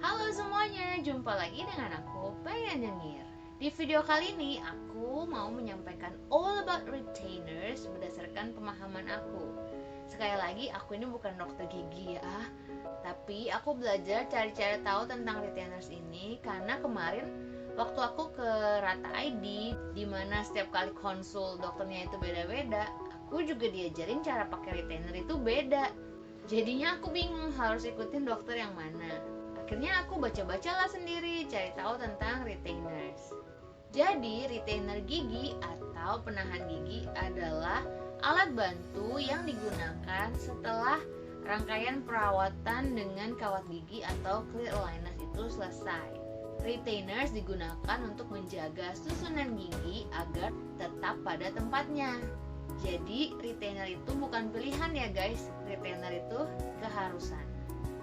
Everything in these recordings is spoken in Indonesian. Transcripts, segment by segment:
Halo semuanya, jumpa lagi dengan aku, Bayan Nyengir. Di video kali ini, aku mau menyampaikan all about retainers berdasarkan pemahaman aku. Sekali lagi, aku ini bukan dokter gigi ya, tapi aku belajar cari-cari tahu tentang retainers ini karena kemarin waktu aku ke Rata ID, di mana setiap kali konsul dokternya itu beda-beda, aku juga diajarin cara pakai retainer itu beda. Jadinya aku bingung harus ikutin dokter yang mana. Akhirnya aku baca-bacalah sendiri, cari tahu tentang retainers. Jadi, retainer gigi atau penahan gigi adalah alat bantu yang digunakan setelah rangkaian perawatan dengan kawat gigi atau clear aligners itu selesai. Retainers digunakan untuk menjaga susunan gigi agar tetap pada tempatnya. Jadi, retainer itu bukan pilihan ya guys, retainer itu keharusan.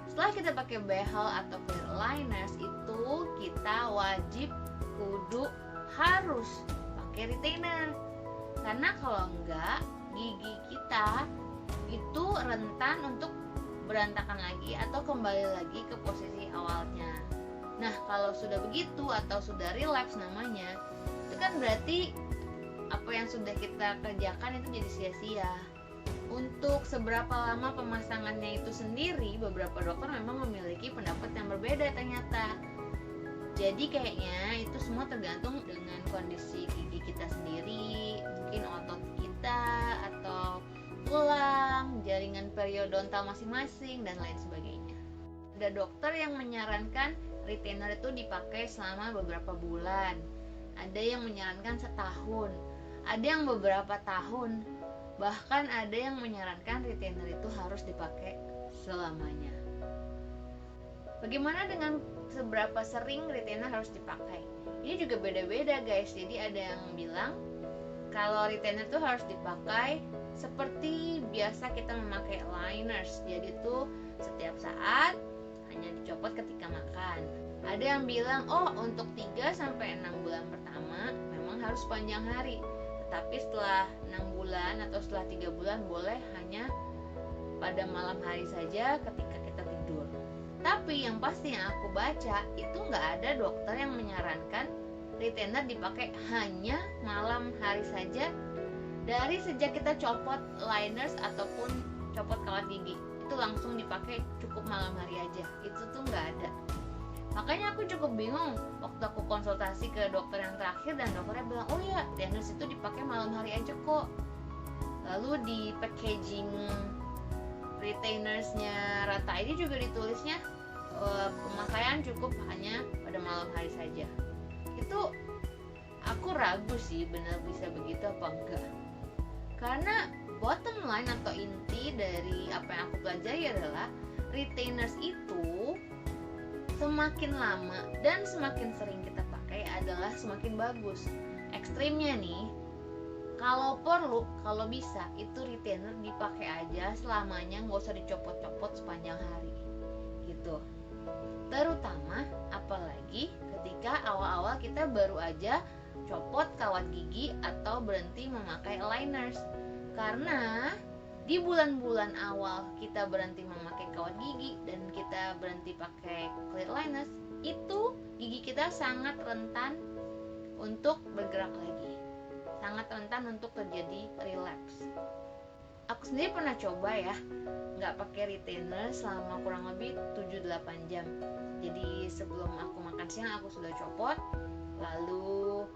Setelah kita pakai behel atau clear aligners itu kita wajib kudu harus pakai retainer. Karena kalau enggak, gigi kita itu rentan untuk berantakan lagi atau kembali lagi ke posisi awalnya. Nah, kalau sudah begitu atau sudah relapse namanya, itu kan berarti apa yang sudah kita kerjakan itu jadi sia-sia. Untuk seberapa lama pemasangannya itu sendiri, beberapa dokter memang memiliki pendapat yang berbeda ternyata. Jadi kayaknya itu semua tergantung dengan kondisi gigi kita sendiri, mungkin otot kita atau tulang, jaringan periodontal masing-masing dan lain sebagainya. Ada dokter yang menyarankan retainer itu dipakai selama beberapa bulan. Ada yang menyarankan setahun, ada yang beberapa tahun. Bahkan ada yang menyarankan retainer itu harus dipakai selamanya. Bagaimana dengan seberapa sering retainer harus dipakai? Ini juga beda-beda guys. Jadi ada yang bilang kalau retainer itu harus dipakai seperti biasa kita memakai liners. Jadi itu setiap saat, hanya dicopot ketika makan. Ada yang bilang, oh untuk 3-6 bulan pertama memang harus panjang hari. Tapi setelah 6 bulan atau setelah 3 bulan boleh hanya pada malam hari saja ketika kita tidur. Tapi yang pasti yang aku baca itu nggak ada dokter yang menyarankan retainer dipakai hanya malam hari saja dari sejak kita copot liners ataupun copot kawat gigi. Itu langsung dipakai cukup malam hari aja. Itu tuh nggak ada. Makanya aku cukup bingung waktu aku konsultasi ke dokter yang terakhir dan dokternya bilang, oh ya, retainers itu dipakai malam hari aja kok. Lalu di packaging retainersnya Rata ini juga ditulisnya pemakaian cukup hanya pada malam hari saja. Itu aku ragu sih benar bisa begitu apa enggak. Karena bottom line atau inti dari apa yang aku pelajari adalah retainers itu semakin lama dan semakin sering kita pakai adalah semakin bagus. Ekstrimnya nih, kalau perlu, kalau bisa, itu retainer dipakai aja selamanya, nggak usah dicopot-copot sepanjang hari, gitu. Terutama, apalagi ketika awal-awal kita baru aja copot kawat gigi atau berhenti memakai aligners. Karena di bulan-bulan awal kita berhenti memakai kawat gigi dan kita berhenti pakai clear aligners, itu gigi kita sangat rentan untuk bergerak lagi, sangat rentan untuk terjadi relapse. Aku sendiri pernah coba ya, nggak pakai retainer selama kurang lebih 7-8 jam. Jadi sebelum aku makan siang aku sudah copot, lalu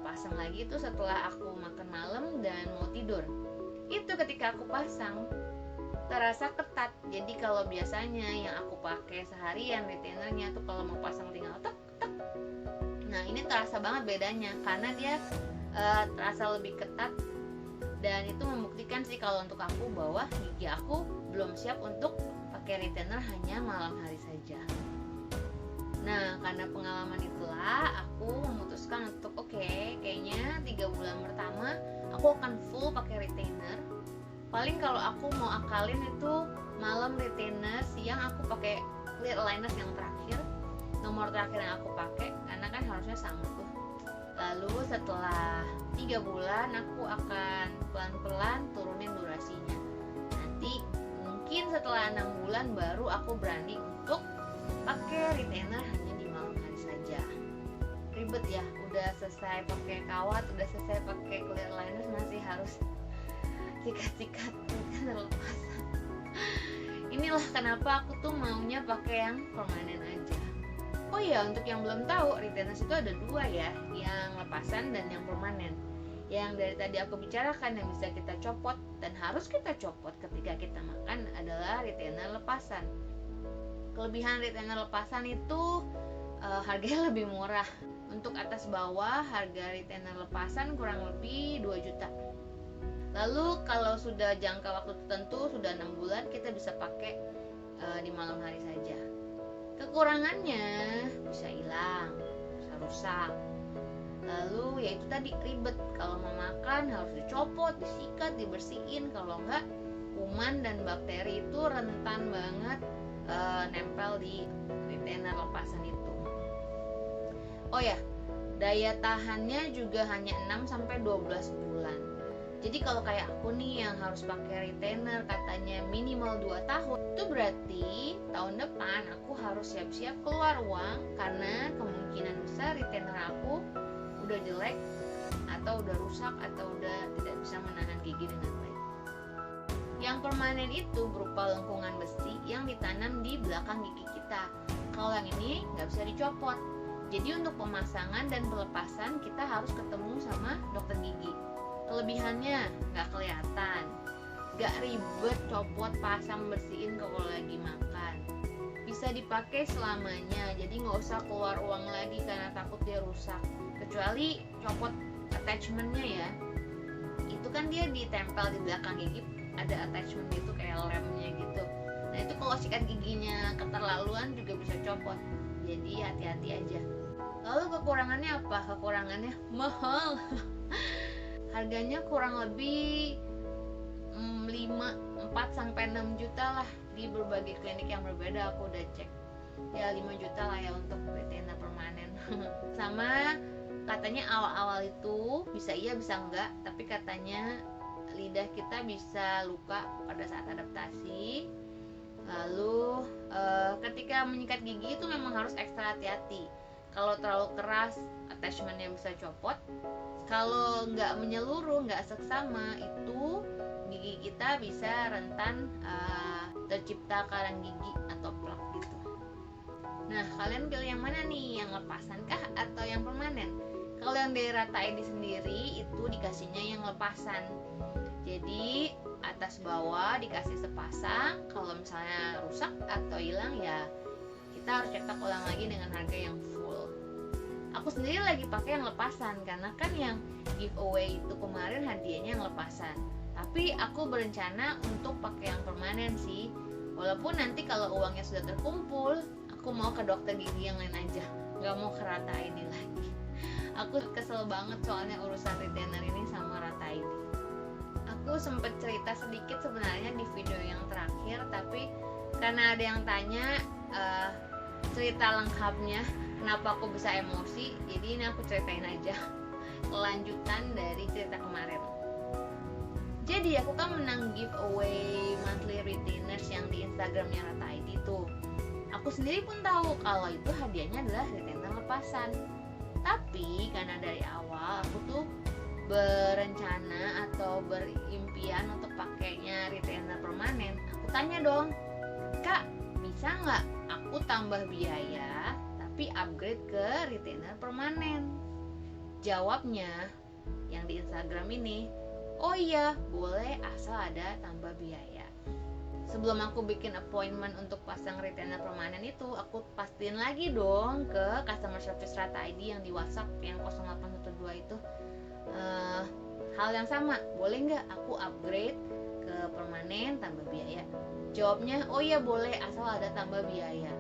pasang lagi itu setelah aku makan malam dan mau tidur. Itu ketika aku pasang terasa ketat. Jadi kalau biasanya yang aku pakai seharian retainernya tuh kalau mau pasang tinggal tek tek. Nah, ini terasa banget bedanya karena dia terasa lebih ketat dan itu membuktikan sih kalau untuk aku bahwa gigi aku belum siap untuk pakai retainer hanya malam hari saja. Nah, karena pengalaman itulah aku memutuskan untuk kayaknya 3 bulan pertama aku akan full pakai retainer. Paling kalau aku mau akalin itu malam retainer, siang aku pakai clear aligners yang terakhir, nomor terakhir yang aku pakai, karena kan harusnya sama tuh. Lalu setelah 3 bulan aku akan pelan-pelan turunin durasinya. Nanti mungkin setelah 6 bulan baru aku berani untuk pakai selesai pakai kawat, udah selesai pakai clear liners, masih harus sikat-sikat retainer lepasan. Inilah kenapa aku tuh maunya pakai yang permanen aja. Oh iya, untuk yang belum tahu, retainers itu ada dua ya, yang lepasan dan yang permanen. Yang dari tadi aku bicarakan yang bisa kita copot dan harus kita copot ketika kita makan adalah retainer lepasan. Kelebihan retainer lepasan itu harganya lebih murah. Untuk atas bawah harga retainer lepasan kurang lebih 2 juta. Lalu kalau sudah jangka waktu tertentu, sudah 6 bulan, kita bisa pakai di malam hari saja. Kekurangannya bisa hilang, bisa rusak. Lalu ya itu tadi ribet, kalau mau makan harus dicopot, disikat, dibersihin. Kalau enggak, kuman dan bakteri itu rentan banget nempel di retainer lepasan itu. Oh ya, daya tahannya juga hanya 6-12 bulan. Jadi kalau kayak aku nih yang harus pakai retainer katanya minimal 2 tahun, itu berarti tahun depan aku harus siap-siap keluar uang karena kemungkinan besar retainer aku udah jelek atau udah rusak atau udah tidak bisa menahan gigi dengan baik. Yang permanen itu berupa lengkungan besi yang ditanam di belakang gigi kita. Kalau yang ini nggak bisa dicopot. Jadi untuk pemasangan dan pelepasan kita harus ketemu sama dokter gigi. Kelebihannya nggak kelihatan, nggak ribet copot, pasang, bersihin kalau lagi makan. Bisa dipakai selamanya, jadi nggak usah keluar uang lagi karena takut dia rusak. Kecuali copot attachmentnya ya, itu kan dia ditempel di belakang gigi, ada attachment gitu kayak lemnya gitu. Nah itu kalau sikat giginya keterlaluan juga bisa copot, jadi hati-hati aja. Lalu kekurangannya apa? Kekurangannya mahal. Harganya kurang lebih 4-6 juta lah di berbagai klinik yang berbeda. Aku udah cek ya 5 juta lah ya untuk retainer permanen. Sama katanya awal-awal itu bisa iya bisa enggak, tapi katanya lidah kita bisa luka pada saat adaptasi. Lalu ketika menyikat gigi itu memang harus ekstra hati-hati. Kalau terlalu keras attachmentnya bisa copot. Kalau nggak menyeluruh, nggak seksama, itu gigi kita bisa rentan tercipta karang gigi atau plak gitu. Nah, kalian pilih yang mana nih? Yang lepasan kah atau yang permanen? Kalau yang dari Rata ID sendiri itu dikasihnya yang lepasan. Jadi atas bawah dikasih sepasang. Kalau misalnya rusak atau hilang ya kita harus cetak ulang lagi dengan harga yang full. Aku sendiri lagi pakai yang lepasan karena kan yang giveaway itu kemarin hadiahnya yang lepasan. Tapi aku berencana untuk pakai yang permanen sih. Walaupun nanti kalau uangnya sudah terkumpul, aku mau ke dokter gigi yang lain aja, nggak mau ke Rata ini lagi. Aku kesel banget soalnya urusan retainer ini sama Rata ini. Aku sempet cerita sedikit sebenarnya di video yang terakhir, tapi karena ada yang tanya cerita lengkapnya kenapa aku bisa emosi, jadi ini aku ceritain aja kelanjutan dari cerita kemarin. Jadi aku kan menang giveaway monthly retainers yang di Instagramnya Rata ID itu. Aku sendiri pun tahu kalau itu hadiahnya adalah retainer lepasan. Tapi karena dari awal aku tuh berencana atau berimpian untuk pakainya retainer permanen, aku tanya dong, Kak, bisa nggak aku tambah biaya tapi upgrade ke retainer permanen? Jawabnya yang di Instagram ini, oh iya boleh asal ada tambah biaya. Sebelum aku bikin appointment untuk pasang retainer permanen itu, aku pastiin lagi dong ke customer service Rata ID yang di WhatsApp yang 0812 itu, hal yang sama, boleh nggak aku upgrade ke permanen tambah biaya? Jawabnya, oh iya boleh asal ada tambah biaya.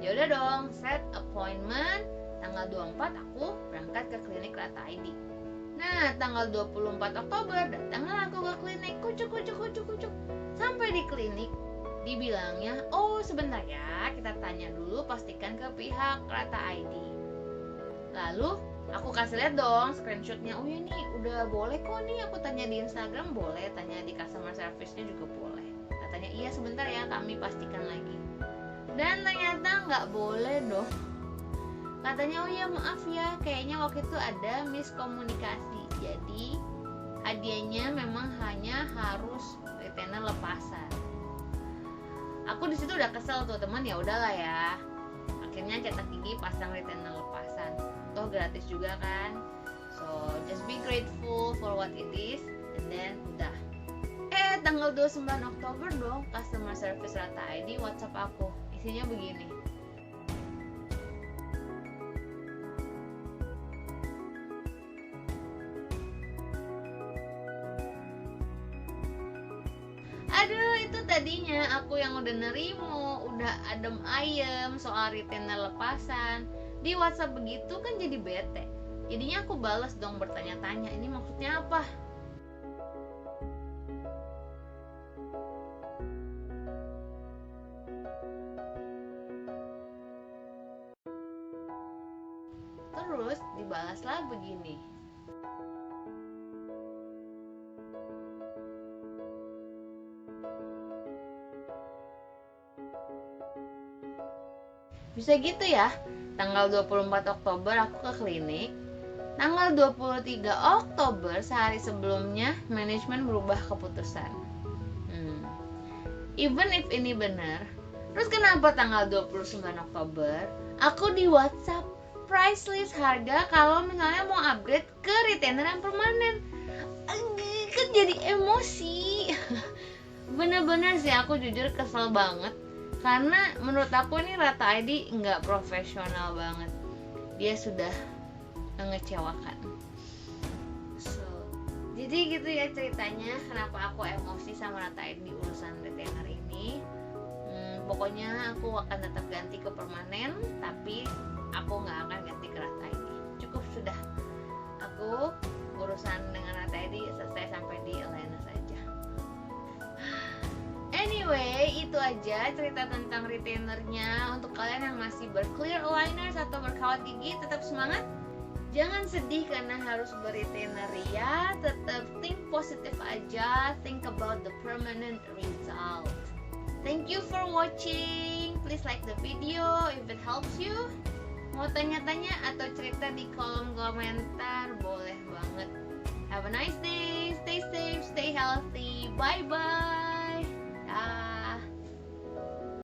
Ya udah dong, set appointment tanggal 24 aku berangkat ke klinik Rata ID. Nah, tanggal 24 Oktober datanglah aku ke klinik, kucuk. Sampai di klinik dibilangnya, oh sebentar ya, kita tanya dulu, pastikan ke pihak Rata ID. Lalu aku kasih lihat dong screenshotnya, oh ya nih udah boleh kok nih, aku tanya di Instagram boleh, tanya di customer service-nya juga boleh. Katanya iya sebentar ya, kami pastikan lagi. Dan ternyata nggak boleh dong. Katanya, oh ya maaf ya, kayaknya waktu itu ada miskomunikasi. Jadi hadiahnya memang hanya harus retainer lepasan. Aku di situ udah kesel tuh teman, ya udahlah ya. Akhirnya cetak gigi pasang retainer lepasan. Toh gratis juga kan. So just be grateful for what it is, and then udah. Tanggal 29 Oktober dong, customer service Rata ID WhatsApp aku. Isinya begini. Aduh, itu tadinya aku yang udah nerimo, udah adem ayem soal retainer lepasan. Di WhatsApp begitu kan jadi bete. Jadinya aku balas dong bertanya-tanya, ini maksudnya apa? Terus dibalaslah begini. Bisa gitu ya. Tanggal 24 Oktober aku ke klinik. Tanggal 23 Oktober sehari sebelumnya manajemen berubah keputusan. Even if ini benar. Terus kenapa tanggal 29 Oktober aku di WhatsApp price list harga kalau misalnya mau upgrade ke retainer yang permanen? Kan jadi emosi. Bener-bener sih aku jujur kesel banget. Karena menurut aku ini Rata ID nggak profesional banget. Dia sudah mengecewakan. Jadi gitu ya ceritanya kenapa aku emosi sama Rata ID di urusan retainer ini. Pokoknya aku akan tetap ganti ke permanen, tapi aku nggak akan ganti ke Rata ID. Cukup sudah. Aku urusan dengan Rata ID selesai sampai di Elena saja. Anyway, itu aja cerita tentang retainernya. Untuk kalian yang masih berclear aligners atau berkawat gigi, tetap semangat. Jangan sedih karena harus berretainer ya. Tetap think positif aja. Think about the permanent result. Thank you for watching. Please like the video if it helps you. Mau tanya-tanya atau cerita di kolom komentar, boleh banget. Have a nice day. Stay safe, stay healthy. Bye-bye.